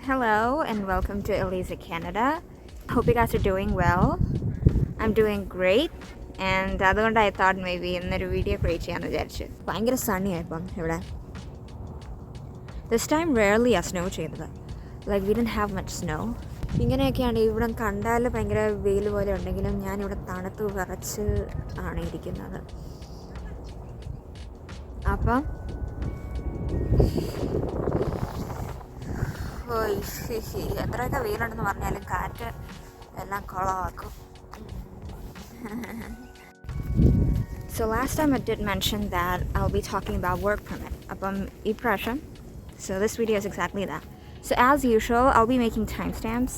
Hello and welcome to Elisa Canada. Hope you guys are doing well. I'm doing great and അതുകൊണ്ട് I thought maybe ഇന്നൊരു video create ചെയ്യാമെന്ന് വിചാരിച്ചു. ഭയങ്കര സണ്ണിയായിപ്പം ഇവിടെ. This time rarely ആ snow ചെയ്തത്. Like we didn't have much snow. ഇങ്ങനെയൊക്കെയാണ് ഇവിടെ കണ്ടാൽ ഭയങ്കര വെയിൽ പോലെ ഉണ്ടെങ്കിലും ഞാനിവിടെ തണുത്ത് വിറച്ച് ആണ് ഇരിക്കുന്നത്. അപ്പം എത്രയൊക്കെ വെയിലുണ്ടെന്ന് പറഞ്ഞാലും കാറ്റ് എല്ലാം കുളമാക്കും. So last time I did mention that I'll be talking about work permit. So this video is exactly that. So as usual, I'll be making timestamps.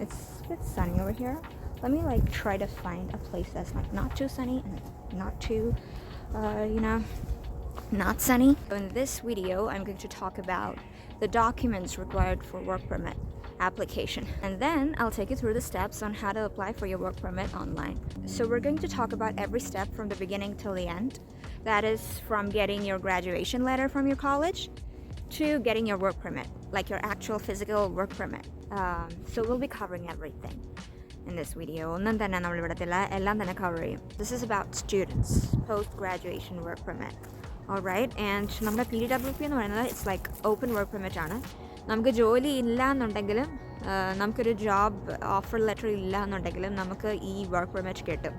It's a bit sunny over here. Let me try to find a place that's not too sunny and not too, not sunny. So in this video, I'm going to talk about the documents required for work permit application, and then I'll take you through the steps on how to apply for your work permit online. So we're going to talk about every step from the beginning till the end. That is from getting your graduation letter from your college to getting your work permit, like your actual physical work permit. So we'll be covering everything in this video. This is about students post-graduation work permit. Alright, and നമ്മുടെ PGWP എന്ന് പറയുന്നത് it's like open work permit ആണ്. നമുക്ക് ജോലി ഇല്ല എന്നുണ്ടെങ്കിലും നമുക്കൊരു job offer letter ഇല്ല എന്നുണ്ടെങ്കിലും നമുക്ക് ഈ വർക്ക് പെർമിറ്റ് കിട്ടും.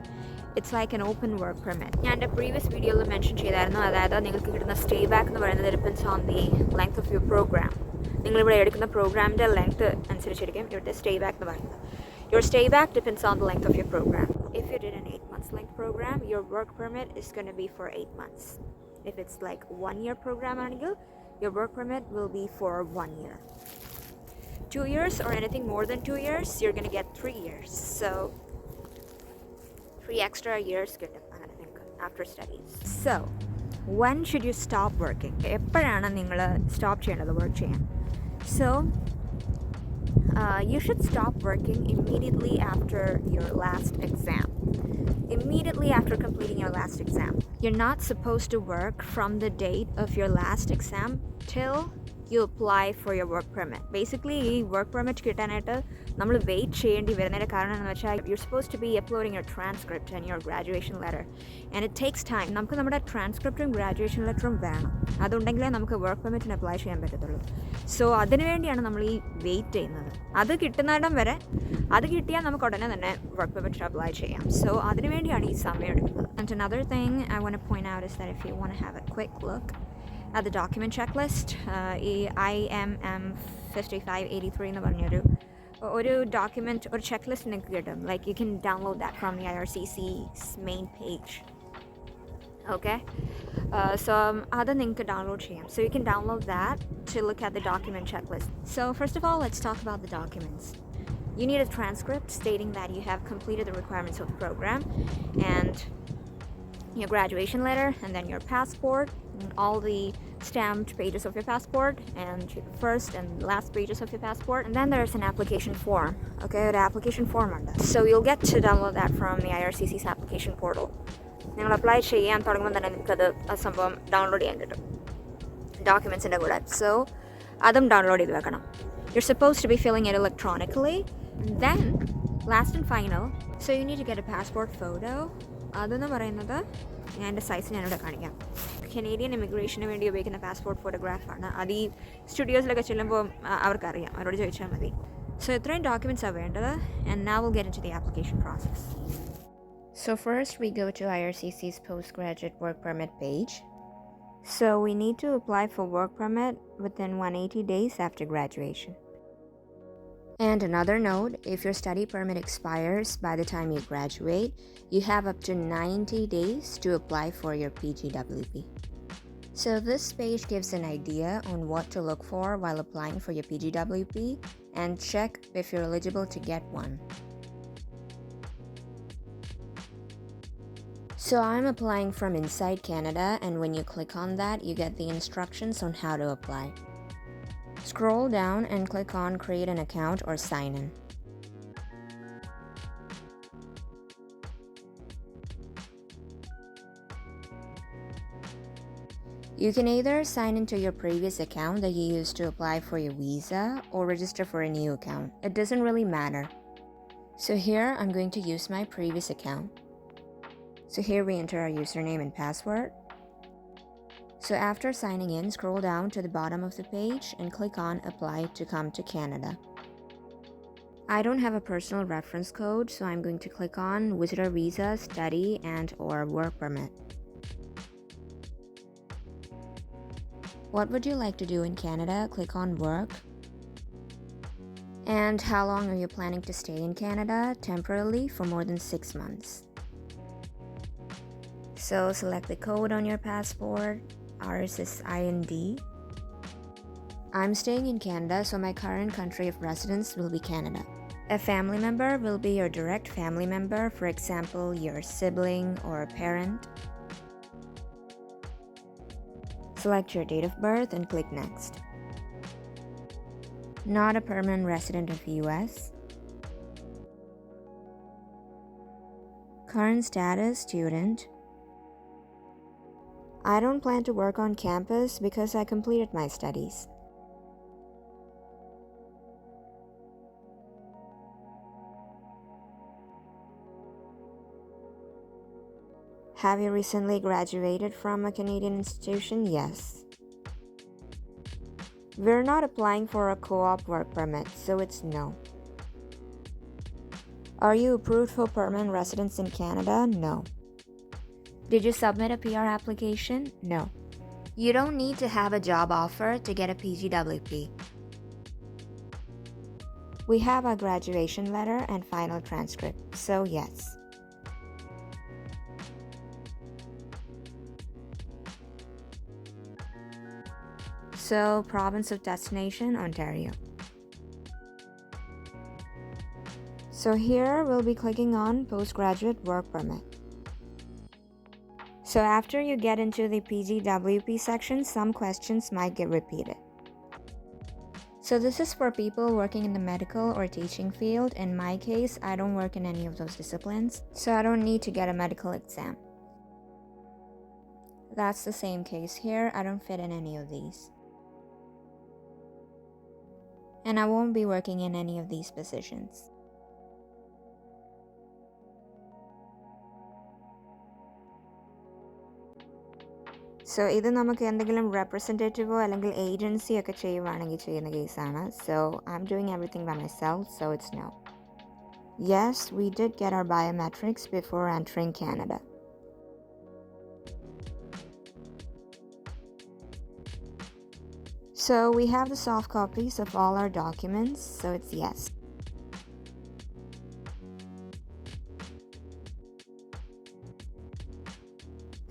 It's like an open work permit. ഞാൻ എൻ്റെ പ്രീവിയസ് വീഡിയോയിൽ മെൻഷൻ ചെയ്തായിരുന്നു, അതായത് നിങ്ങൾക്ക് കിട്ടുന്ന സ്റ്റേ ബാക്ക് എന്ന് പറയുന്നത് depends on the length of your program. നിങ്ങളിവിടെ എടുക്കുന്ന പ്രോഗ്രാമിൻ്റെ ലെങ്ത് അനുസരിച്ചിരിക്കും ഇവിടുത്തെ സ്റ്റേ ബാക്ക് എന്ന് പറയുന്നത്. Your stay back depends on the length of your program. If you did an 8 months length program, your work permit is going to be for 8 months. If it's like 1 year program, your work permit will be for 1 year. 2 years or anything more than 2 years, you're going to get 3 years. So 3 extra years I think after studies. So when should you stop working? എപ്പോഴാണ് നിങ്ങൾ stop ചെയ്യേണ്ടത് work ചെയ്യാൻ? So you should stop working immediately after your last exam. Immediately after completing your last exam. You're not supposed to work from the date of your last exam till you apply for your work permit. Basically, work permit കിട്ടാനായിട്ട് നമ്മൾ wait ചെയ്യേണ്ടി വരുന്നതിൻ്റെ കാരണം എന്ന് വെച്ചാൽ you're supposed to be uploading your transcript and your graduation letter. And it takes time. നമുക്ക് നമ്മുടെ ട്രാൻസ്ക്രിപ്റ്റും graduation ലെറ്ററും വേണം. അതുണ്ടെങ്കിലേ നമുക്ക് വർക്ക് പെർമിറ്റിന് അപ്ലൈ ചെയ്യാൻ പറ്റത്തുള്ളൂ. സോ അതിനു വേണ്ടിയാണ് നമ്മൾ ഈ വെയിറ്റ് ചെയ്യുന്നത്. അത് കിട്ടുന്നിടം വരെ അത് കിട്ടിയാൽ നമുക്ക് ഉടനെ തന്നെ വർക്ക് പെർമിറ്റിന് അപ്ലൈ ചെയ്യാം. സോ അതിനു വേണ്ടിയാണ് ഈ സമയം എടുക്കുന്നത്. And another thing I want to point out is that if you want to have a quick look at the document checklist, ഈ IMM 5583 എന്ന് പറഞ്ഞൊരു document or checklist നിങ്ങൾക്ക് കിട്ടും. Like you can download that from the IRCC's main page. Okay, so അത് നിങ്ങൾക്ക് download ചെയ്യാം. So you can download that to look at the document checklist. So first of all, let's talk about the documents. You need a transcript stating that you have completed the requirements of the program, and your graduation letter, and then your passport, and all the stamped pages of your passport, and your first and last pages of your passport. And then there's an application form. Okay, the application form on that. So you'll get to download that from the IRCC's application portal. നിങ്ങൾ apply ചെയ്യാൻ തുടങ്ങുമ്പോൾ തന്നെ നിങ്ങൾക്കത് ആ സംഭവം download ചെയ്യാൻ കിട്ടും ഡോക്യുമെൻസിൻ്റെ കൂടെ. സോ അതും ഡൗൺലോഡ് ചെയ്ത് വെക്കണം. You're supposed to be filling it electronically. Then last and final, so you need to get a passport photo. അതെന്ന് പറയുന്നത് ഞാൻ എൻ്റെ സൈസ് ഞാനിവിടെ കാണിക്കാം. കനേഡിയൻ ഇമിഗ്രേഷന് വേണ്ടി ഉപയോഗിക്കുന്ന പാസ്പോർട്ട് ഫോട്ടോഗ്രാഫാണ്. അത് ഈ സ്റ്റുഡിയോസിലൊക്കെ ചെല്ലുമ്പോൾ അവർക്കറിയാം, അവരോട് ചോദിച്ചാൽ മതി. സോ ഇത്രയും ഡോക്യുമെൻറ്റ്സാണ് വേണ്ടത്. And now we'll get into the application process. So first we go to IRCC's postgraduate work permit page. So we need to apply for work permit within 180 days after graduation. And another note, if your study permit expires by the time you graduate, you have up to 90 days to apply for your PGWP. So this page gives an idea on what to look for while applying for your PGWP and check if you're eligible to get one. So I'm applying from inside Canada, and when you click on that, you get the instructions on how to apply. Scroll down and click on create an account or sign in. You can either sign into your previous account that you used to apply for your visa or register for a new account. It doesn't really matter. So here I'm going to use my previous account. So here we enter our username and password. So after signing in, scroll down to the bottom of the page and click on Apply to come to Canada. I don't have a personal reference code, so I'm going to click on Visitor Visa, Study and/or Work Permit. What would you like to do in Canada? Click on Work. And how long are you planning to stay in Canada? Temporarily for more than 6 months. So select the code on your passport. Ours is IND. I'm staying in Canada, so my current country of residence will be Canada. A family member will be your direct family member, for example, your sibling or a parent. Select your date of birth and click Next. Not a permanent resident of US. Current status, student. I don't plan to work on campus because I completed my studies. Have you recently graduated from a Canadian institution? Yes. We're not applying for a co-op work permit, so it's no. Are you approved for permanent residence in Canada? No. Did you submit a PR application? No. You don't need to have a job offer to get a PGWP. We have a graduation letter and final transcript, so yes. So, province of destination, Ontario. So here we'll be clicking on Postgraduate Work Permit. So after you get into the PGWP section, some questions might get repeated. So this is for people working in the medical or teaching field. In my case, I don't work in any of those disciplines, so I don't need to get a medical exam. That's the same case here. I don't fit in any of these. And I won't be working in any of these positions. So ഇത് നമുക്ക് എന്തെങ്കിലും representative അല്ലെങ്കിൽ agency ഒക്കെ ചെയ്യുവാണെങ്കിൽ ചെയ്യുന്ന കേസാണ്. So I'm doing everything by myself, so it's no. Yes, we did get our biometrics before entering Canada. So we have the soft copies of all our documents, so it's yes.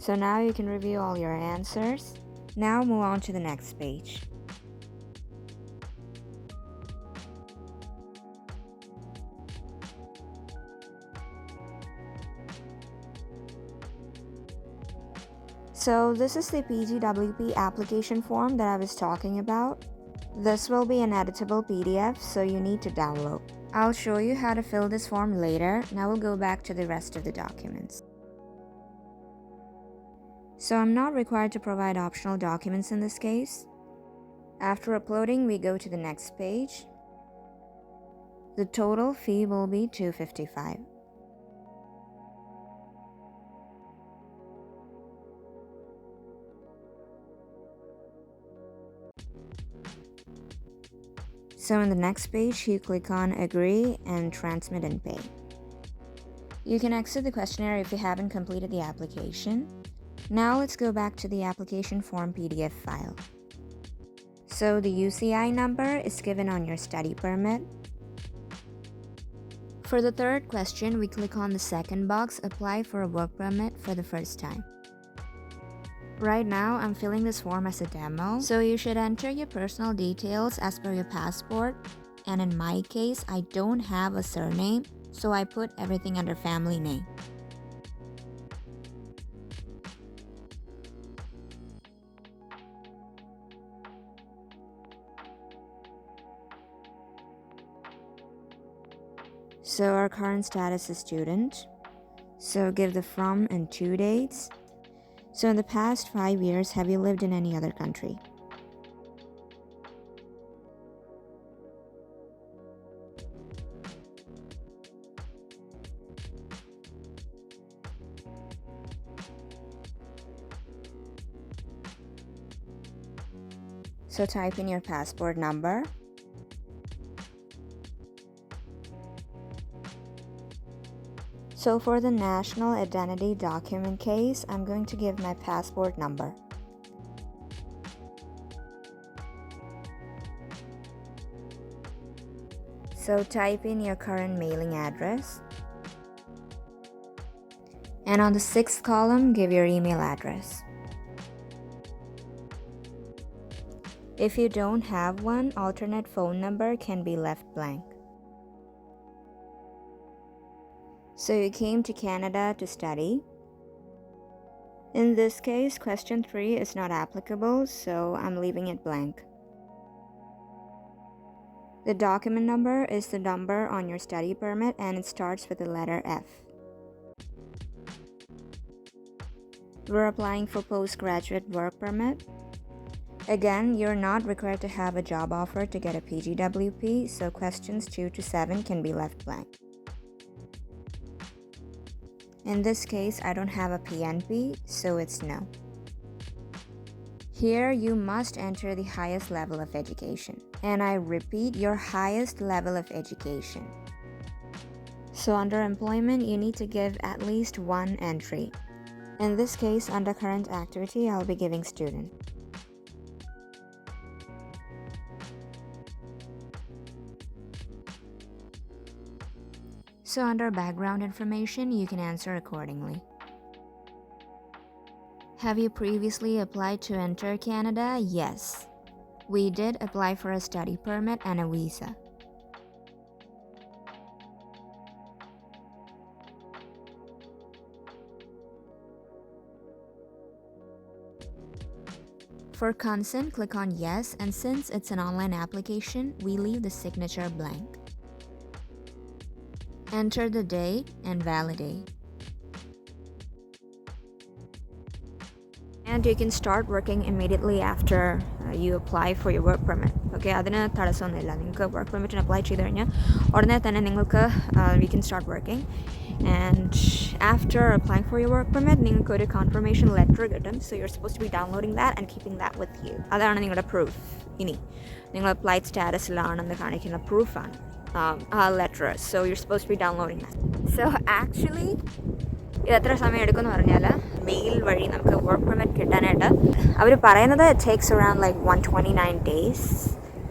So now you can review all your answers. Now move on to the next page. So this is the PGWP application form that I was talking about. This will be an editable PDF, so you need to download. I'll show you how to fill this form later. Now we'll go back to the rest of the documents. So I'm not required to provide optional documents in this case. After uploading, we go to the next page. The total fee will be $255. So in the next page, you click on Agree and Transmit and Pay. You can exit the questionnaire if you haven't completed the application. Now let's go back to the application form PDF file. So the UCI number is given on your study permit. For the third question, we click on the second box, Apply for a work permit for the first time. Right now, I'm filling this form as a demo, so you should enter your personal details as per your passport. And in my case, I don't have a surname, so I put everything under family name. So our current status is student. So give the from and to dates. So in the past 5 years, have you lived in any other country? So type in your passport number. So for the national identity document case, I'm going to give my passport number. So type in your current mailing address. And on the 6th column, give your email address. If you don't have one, alternate phone number can be left blank. So you came to Canada to study. In this case, question 3 is not applicable, so I'm leaving it blank. The document number is the number on your study permit and it starts with the letter F. We're applying for postgraduate work permit. Again, you're not required to have a job offer to get a PGWP, so questions 2 to 7 can be left blank. In this case, I don't have a PNP, so it's no. Here, you must enter the highest level of education. And I repeat, your highest level of education. So under employment, you need to give at least one entry. In this case, under current activity, I'll be giving student. So under background information, you can answer accordingly. Have you previously applied to enter Canada? Yes. We did apply for a study permit and a visa. For consent, click on yes, and since it's an online application, we leave the signature blank. Enter the date and validate. And you can start working immediately after you apply for your work permit. Okay, അതിന് തടസ്സമൊന്നുമില്ല. നിങ്ങൾക്ക് work permit apply ചെയ്ത് കഴിഞ്ഞാൽ ഉടനെ തന്നെ നിങ്ങൾക്ക് you can start working. And after applying for your work permit, നിങ്ങൾക്ക് ഒരു confirmation letter കിട്ടും. So you're supposed to be downloading that and keeping that with you. അതാണ് നിങ്ങളുടെ proof. ഇനി നിങ്ങൾ applied statusലാണെന്ന് കാണിക്കുന്ന proof-ആണ് a letter. So you're supposed to be downloading that. So actually, ഇത് എത്ര സമയം എടുക്കുമെന്ന് പറഞ്ഞാൽ മെയിൽ വഴി നമുക്ക് വർക്ക് പെർമിറ്റ് കിട്ടാനായിട്ട് അവർ പറയുന്നത് it takes around like 129 days,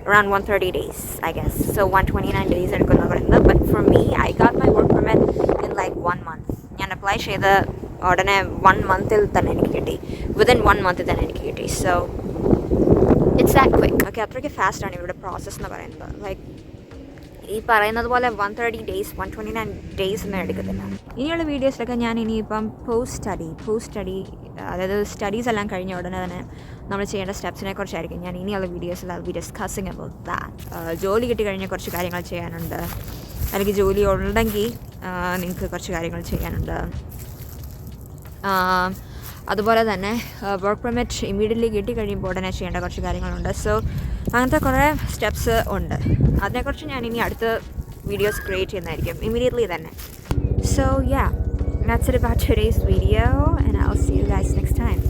around 130 days I guess. So 129 days എടുക്കുമെന്ന് പറയുന്നത്. But for me, I got my work permit in like 1 month. ഞാൻ അപ്ലൈ ചെയ്ത ഉടനെ 1 monthൽ തന്നെ എനിക്ക് കിട്ടി. Within 1 month തന്നെ എനിക്ക് കിട്ടി. So it's that quick. Okay, അത്രയ്ക്ക് ഫാസ്റ്റ് ആണ് ഇവരുടെ പ്രോസസ്സ് എന്ന് പറയുന്നത്. Like ഈ പറയുന്നത് പോലെ 130 days 129 days ഒന്നും എടുക്കത്തില്ല. ഇനിയുള്ള വീഡിയോസിലൊക്കെ ഞാൻ ഇനിയിപ്പം പോസ്റ്റ് സ്റ്റഡി അതായത് സ്റ്റഡീസ് എല്ലാം കഴിഞ്ഞ ഉടനെ തന്നെ നമ്മൾ ചെയ്യേണ്ട സ്റ്റെപ്സിനെ കുറിച്ചായിരിക്കും ഞാൻ ഇനിയുള്ള വീഡിയോസിൽ I'll be discussing about that. ജോലി കിട്ടി കഴിഞ്ഞ കുറച്ച് കാര്യങ്ങൾ ചെയ്യാനുണ്ട്, അല്ലെങ്കിൽ ജോലി ഉണ്ടെങ്കിൽ നിങ്ങൾക്ക് കുറച്ച് കാര്യങ്ങൾ ചെയ്യാനുണ്ട്. അതുപോലെ തന്നെ വർക്ക് പെർമിറ്റ് ഇമ്മീഡിയറ്റ്ലി കിട്ടി കഴിയുമ്പോൾ ഉടനെ ചെയ്യേണ്ട കുറച്ച് കാര്യങ്ങളുണ്ട്. സോ അങ്ങനത്തെ കുറേ സ്റ്റെപ്സ് ഉണ്ട്. അതിനെക്കുറിച്ച് ഞാൻ ഇനി അടുത്ത വീഡിയോസ് ക്രിയേറ്റ് ചെയ്യുന്നതായിരിക്കും ഇമ്മീഡിയറ്റ്ലി തന്നെ. So yeah, that's it about today's video and I'll see you guys next time.